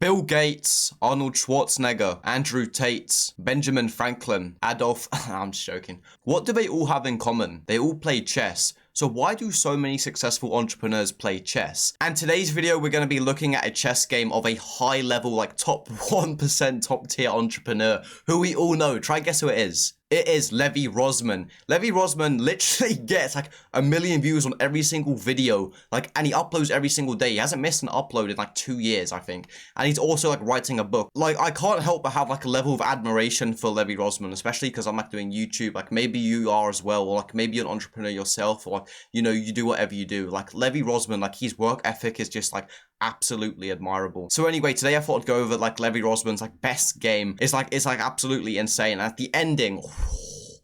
Bill Gates, Arnold Schwarzenegger, Andrew Tate, Benjamin Franklin, Adolf. I'm just joking. What do they all have in common? They all play chess. So why do so many successful entrepreneurs play chess? And today's video, we're going to be looking at a chess game of a high level, like top 1% top tier entrepreneur who we all know. Try guess who it is. It is Levy Rozman. Levy Rozman literally gets like 1 million views on every single video, and he uploads every single day. He hasn't missed an upload in like 2 years, I think. And he's also like writing a book. Like, I can't help but have like a level of admiration for Levy Rozman, especially because I'm like doing YouTube. Like, maybe you are as well, or like maybe you're an entrepreneur yourself, or you know, you do whatever you do. Like Levy Rozman, like his work ethic is just like absolutely admirable. So anyway, today I thought I'd go over like Levy Rozman's like best game. It's like absolutely insane. And at the ending.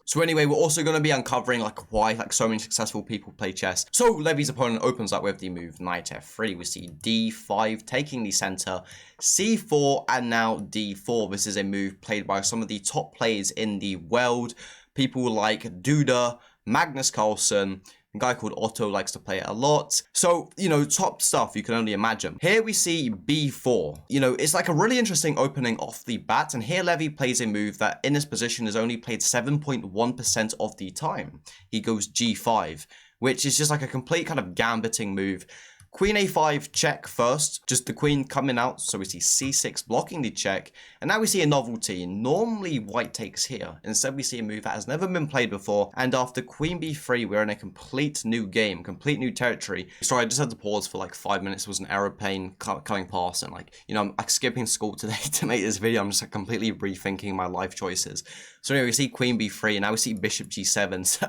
So anyway, we're also going to be uncovering like why like so many successful people play chess. So Levy's opponent opens up with the move knight f3. We see d5 taking the center, c4, and now d4. This is a move played by some of the top players in the world. People like Duda, Magnus Carlsen. A guy called Otto likes to play it a lot. So, you know, top stuff you can only imagine. Here we see b4. You know, it's like a really interesting opening off the bat. And here Levy plays a move that in this position is only played 7.1% of the time. He goes g5, which is just like a complete kind of gambiting move. Queen a5 check first, just the queen coming out, so we see c6 blocking the check, and now we see a novelty. Normally white takes here, instead we see a move that has never been played before, and after queen b3 we're in a complete new game, complete new territory. Sorry, I just had to pause for like 5 minutes. It was an aeroplane coming past, and like, you know, I'm like skipping school today to make this video. I'm just like completely rethinking my life choices. So anyway, we see queen b3, and now we see bishop g7, so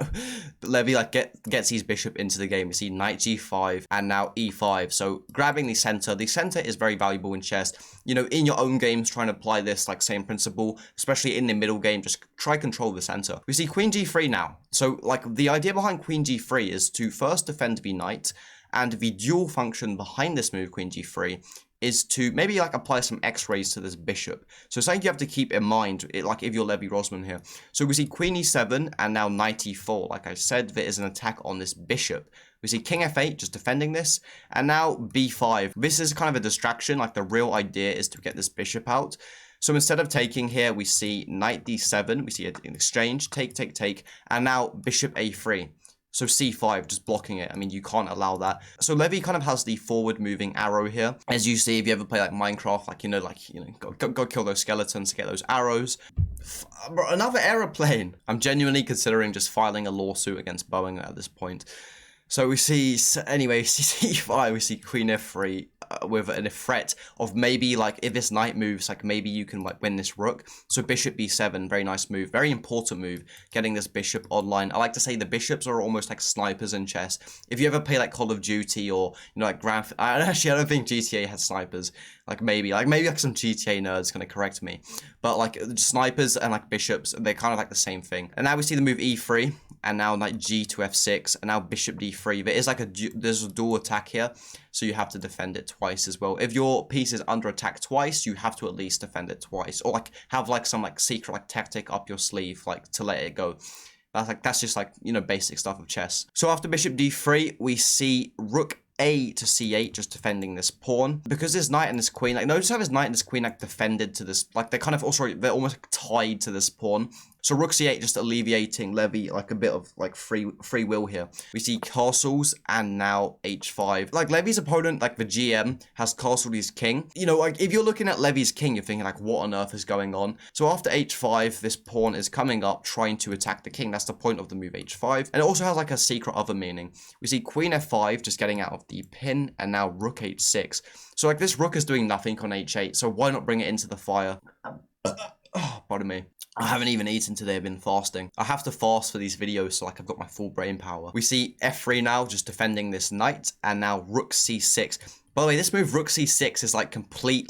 Levy like gets his bishop into the game. We see knight g5, and now e5, so grabbing the center. The center is very valuable in chess. You know, in your own games, trying to apply this like same principle, especially in the middle game, just try control the center. We see queen g3 now. So like the idea behind queen g3 is to first defend the knight, and the dual function behind this move, queen g3, is to maybe like apply some x-rays to this bishop. So something you have to keep in mind, like if you're Levy Rozman here. So we see queen e7 and now knight e4. Like I said, there is an attack on this bishop. We see king f8 just defending this, and now b5. This is kind of a distraction. Like the real idea is to get this bishop out. So instead of taking here, we see knight d7. We see an exchange, take, and now bishop a3. So c5, just blocking it. I mean, you can't allow that. So Levy kind of has the forward moving arrow here. As you see, if you ever play like Minecraft, go kill those skeletons to get those arrows. Bro, another aeroplane. I'm genuinely considering just filing a lawsuit against Boeing at this point. So we see, anyway, c5, we see queen f3 with a threat of maybe, like, if this knight moves, like, maybe you can, like, win this rook. So bishop b7, very nice move, very important move, getting this bishop online. I like to say the bishops are almost like snipers in chess. If you ever play, like, Call of Duty or, you know, like, I don't think GTA has snipers. Maybe some GTA nerds gonna correct me. But, like, snipers and, like, bishops, they're kind of, like, the same thing. And now we see the move e3. And now knight g to f6, and now bishop d3. There is like there's a dual attack here, so you have to defend it twice as well. If your piece is under attack twice, you have to at least defend it twice, or like have like some like secret like tactic up your sleeve, like to let it go. That's just like, you know, basic stuff of chess. So after bishop d3, we see rook a to c8, just defending this pawn. Because this knight and this queen, like notice how this knight and this queen like defended to this, like they're kind of also, they're almost like, tied to this pawn. So rook c8 just alleviating Levy like a bit of like free will here. We see castles and now h5. Like Levy's opponent, like the GM, has castled his king. You know, like if you're looking at Levy's king, you're thinking like, what on earth is going on? So after h5, this pawn is coming up trying to attack the king. That's the point of the move h5. And it also has like a secret other meaning. We see queen f5 just getting out of the pin, and now rook h6. So like this rook is doing nothing on h8, so why not bring it into the fire? Oh, pardon me. I haven't even eaten today, I've been fasting. I have to fast for these videos so like I've got my full brain power. We see f3 now, just defending this knight, and now rook c6. By the way, this move rook c6 is like complete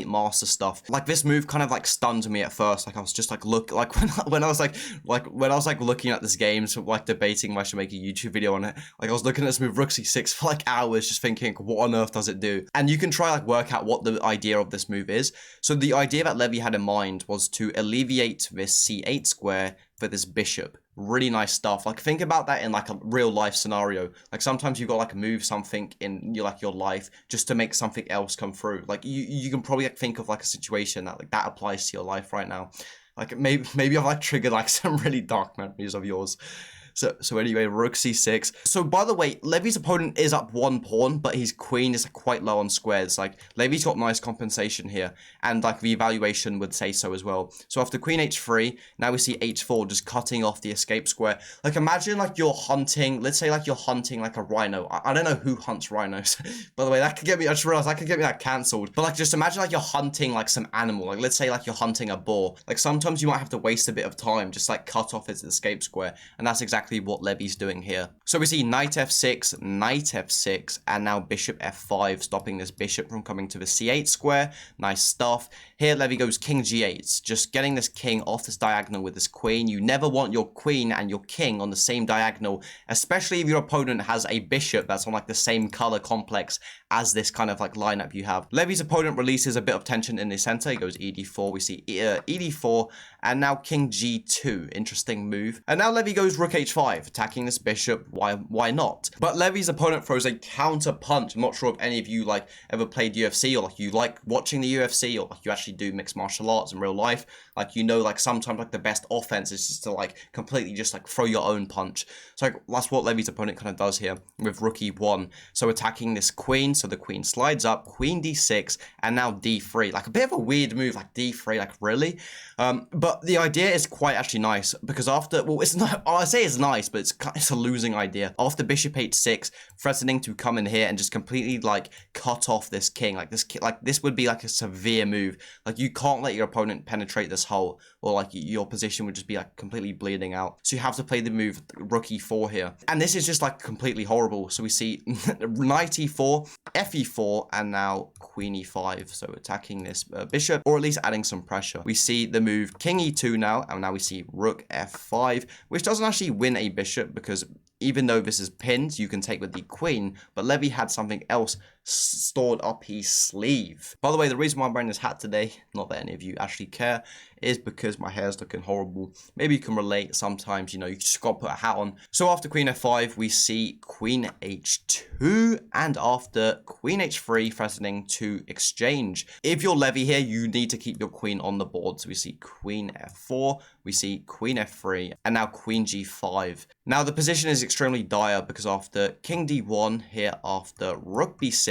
master stuff. Like this move kind of like stunned me at first. Like I was just like when I was looking at this game, so like debating if I should make a YouTube video on it. Like I was looking at this move rook c6 for like hours, just thinking, what on earth does it do? And you can try like work out what the idea of this move is. So the idea that Levy had in mind was to alleviate this c8 square for this bishop. Really nice stuff. Like think about that in like a real life scenario. Like sometimes you got like move something in your life just to make something else come through. Like you you can probably like think of like a situation that like that applies to your life right now. Like maybe I've like triggered like some really dark memories of yours. So anyway, rook c6. So by the way, Levy's opponent is up one pawn, but his queen is quite low on squares. Like Levy's got nice compensation here, and like the evaluation would say so as well. So after queen h3, now we see h4 just cutting off the escape square. Like imagine like you're hunting, let's say like you're hunting like a rhino. I don't know who hunts rhinos. By the way, that could get me, I just realized that could get me that cancelled. But like just imagine like you're hunting like some animal. Like let's say like you're hunting a boar. Like sometimes you might have to waste a bit of time, just like cut off its escape square, and that's exactly what Levy's doing here. So we see knight f6, and now bishop f5, stopping this bishop from coming to the c8 square. Nice stuff. Here Levy goes king g8, just getting this king off this diagonal with this queen. You never want your queen and your king on the same diagonal, especially if your opponent has a bishop that's on like the same color complex as this kind of like lineup you have. Levy's opponent releases a bit of tension in the center. He goes ed4, we see ed4, and now king g2, interesting move. And now Levy goes rook h5, attacking this bishop. Why not? But Levy's opponent throws a counter punch. I'm not sure if any of you like ever played UFC, or like you like watching the UFC, or like you actually do mixed martial arts in real life. Like, you know, like sometimes like the best offense is just to like completely just like throw your own punch. So like, that's what Levy's opponent kind of does here with rook e1. So attacking this queen, so the queen slides up, queen d6, and now d3. Like a bit of a weird move, like d3, like really? But the idea is quite actually nice, because after, well, it's not, I say it's nice, but it's a losing idea. After bishop h6, threatening to come in here and just completely like cut off this king. Like this would be like a severe move. Like you can't let your opponent penetrate this hole, or like your position would just be like completely bleeding out. So you have to play the move rook e4 here. And this is just like completely horrible. So we see knight e4, fe4, and now queen e5. So attacking this bishop, or at least adding some pressure. We see the move king e2 now, and now we see rook f5, which doesn't actually win a bishop, because even though this is pinned, you can take with the queen, but Levy had something else stored up his sleeve. By the way, the reason why I'm wearing this hat today, not that any of you actually care, is because my hair's looking horrible. Maybe you can relate sometimes, you know, you just gotta put a hat on. So after queen f5, we see queen h2, and after queen h3, threatening to exchange. If you're Levy here, you need to keep your queen on the board. So we see queen f4, we see queen f3, and now queen g5. Now the position is extremely dire, because after king d1, here after rook b6,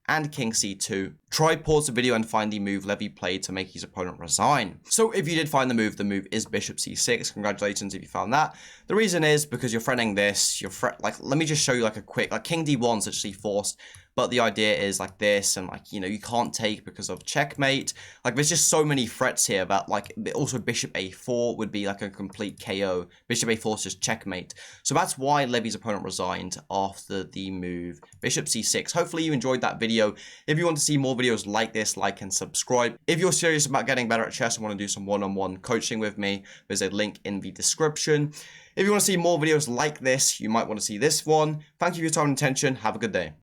and king c2. Try pause the video and find the move Levy played to make his opponent resign. So if you did find the move is bishop c6. Congratulations if you found that. The reason is because you're threatening this, like, let me just show you like a quick, like king d1 is actually forced, but the idea is like this, and like, you know, you can't take because of checkmate. Like there's just so many threats here that like, also bishop a4 would be like a complete KO. Bishop a4 is just checkmate. So that's why Levy's opponent resigned after the move bishop c6. Hopefully you enjoyed that video. If you want to see more videos like this, like and subscribe. If you're serious about getting better at chess and want to do some one-on-one coaching with me, there's a link in the description. If you want to see more videos like this, you might want to see this one. Thank you for your time and attention. Have a good day.